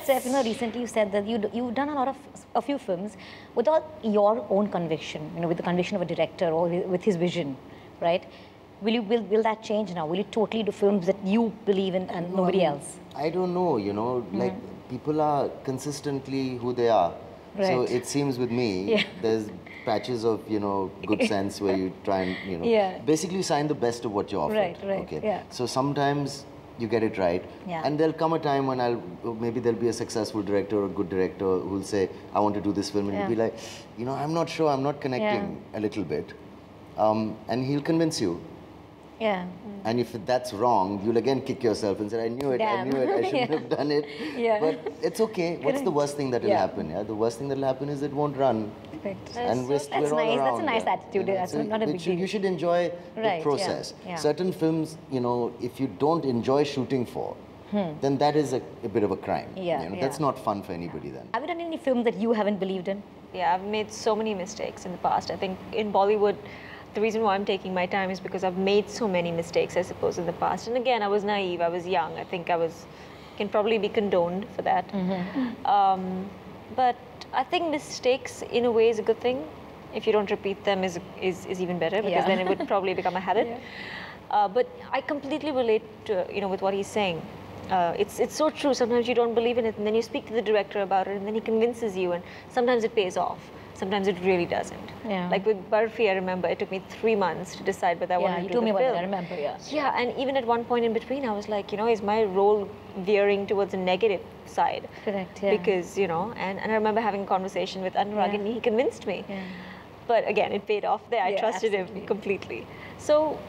Seth, recently you said that you've done a few films without your own conviction, with the conviction of a director or with his vision, right? Will that change now? Will you totally do films that you believe in and nobody else? I don't know, like people are consistently who they are. Right. So it seems with me, there's patches of, good sense where you try and, basically sign the best of what you're offered. Right, okay. yeah. So sometimes you get it right. Yeah. And there'll come a time when maybe there'll be a successful director or a good director who'll say, I want to do this film. And you'll be like, I'm not sure, I'm not connecting a little bit. And he'll convince you. Yeah. And if that's wrong, you'll again kick yourself and say, I knew it, I shouldn't have done it. Yeah. But it's okay. What's the worst thing that will happen? Yeah? The worst thing that will happen is it won't run. Correct. And that's we're all nice. around. That's a nice attitude. That's not a big deal. You should enjoy the process. Yeah. Certain films, if you don't enjoy shooting for, then that is a bit of a crime. That's not fun for anybody then. Have you done any film that you haven't believed in? Yeah, I've made so many mistakes in the past. I think in Bollywood, the reason why I'm taking my time is because I've made so many mistakes, I suppose, in the past. And again, I was naive, I was young. I think can probably be condoned for that. But I think mistakes, in a way, is a good thing. If you don't repeat them, is even better, because then it would probably become a habit. But I completely relate to, with what he's saying. It's so true. Sometimes you don't believe in it, and then you speak to the director about it, and then he convinces you, and sometimes it pays off. Sometimes it really doesn't. Yeah. Like with Barfi, I remember it took me 3 months to decide whether I wanted to do the film. Yeah, you told me about that, I remember, Yeah, and even at one point in between, I was like, is my role veering towards a negative side? Correct, yeah. Because, and I remember having a conversation with Anurag, and he convinced me. Yeah. But again, it paid off there. I trusted him completely. So,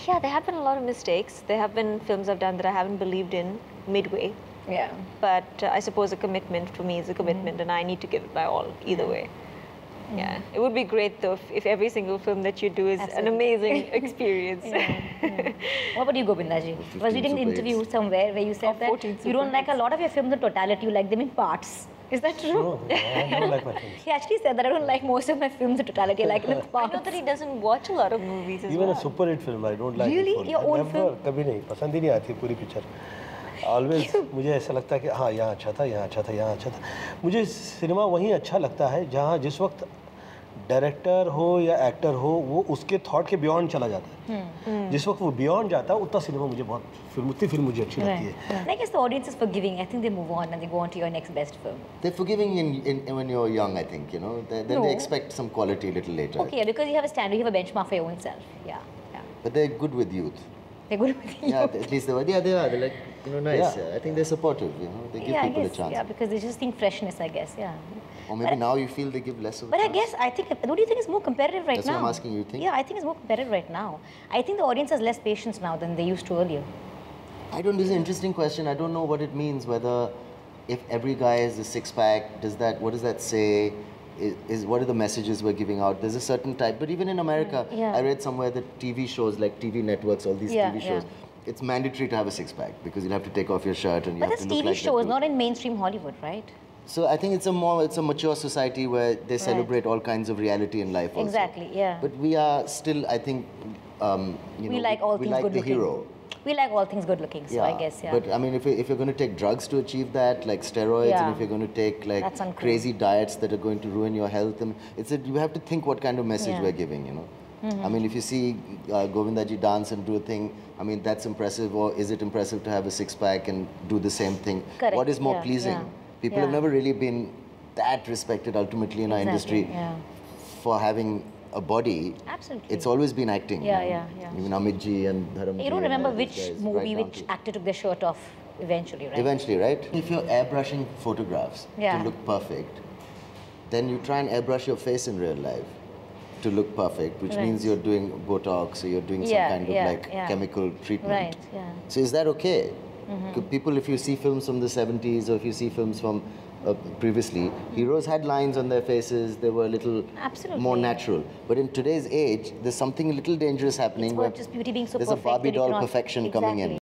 yeah, there have been a lot of mistakes. There have been films I've done that I haven't believed in midway. Yeah. But I suppose a commitment for me is a commitment, and I need to give it my all, either way. Yeah, it would be great though if every single film that you do is an amazing experience. What about you, Govindaji? I was reading an interview somewhere where you said that you don't like a lot of your films in totality, you like them in parts. Is that true? No, I don't like my films. He actually said that I don't like most of my films in totality, I like them in parts. I know that he doesn't watch a lot of movies as Even well. a super hit film, I don't like. Really? Your own film? कभी नहीं, पसंद ही नहीं आती पूरी picture. Always मुझे ऐसा लगता है कि हाँ यहाँ अच्छा था, यहाँ अच्छा था, यहाँ अच्छा था. मुझे सिनेमा वहीं अच्छा लगता है जहाँ जिस वक्त डायरेक्टर हो या एक्टर हो वो उसके थॉट के बियॉन्ड चला जाता है. जिस वक्त वो बियॉन्ड जाता है उतना सिनेमा मुझे उतनी फिल्म मुझे अच्छी लगती है. I guess the audience is forgiving. I think they move on and they go on to your next best film. They're forgiving when you're young, I think, Then they expect some quality a little later. Okay, because you have a standard, you have a benchmark for your own self. Yeah. But they're good with youth. They're good with you. Yeah, at least they are. Yeah, they are. They're like, nice. Yeah. I think they're supportive, They give people a chance. Yeah, because they just think freshness, I guess, Or maybe now you feel they give less of a chance. But I think, don't you think it's more competitive right now? That's what I'm asking you, think? Yeah, I think it's more competitive right now. I think the audience has less patience now than they used to earlier. This is an interesting question. I don't know what it means, whether if every guy is a six-pack, what does that say? What are the messages we're giving out? There's a certain type, but even in America, I read somewhere that TV shows, like TV networks, all these TV shows, it's mandatory to have a six-pack because you'll have to take off your shirt and you have to look like that. But that's TV shows, not in mainstream Hollywood, right? So I think it's a mature society where they celebrate all kinds of reality in life also. Exactly, yeah. But we are still, I think, we like all things good the looking. hero. We like all things good looking, so I guess, But I mean, if you're going to take drugs to achieve that, like steroids, and if you're going to take like crazy diets that are going to ruin your health, and you have to think what kind of message we're giving, I mean, if you see Govindaji dance and do a thing, I mean, that's impressive, or is it impressive to have a six-pack and do the same thing? Correct. What is more pleasing? People have never really been that respected ultimately in our industry for having a body. Absolutely. It's always been acting. Even Amit ji and Dharam. You don't remember which movie, which actor took their shirt off eventually, right? Eventually, right? If you're airbrushing photographs to look perfect, then you try and airbrush your face in real life to look perfect, which means you're doing Botox or you're doing some kind of like chemical treatment. Right, So is that okay? People, if you see films from the 70s or if you see films from previously, heroes had lines on their faces, they were a little more natural. But in today's age, there's something a little dangerous happening where just beauty being so there's a perfect Barbie doll perfection coming in.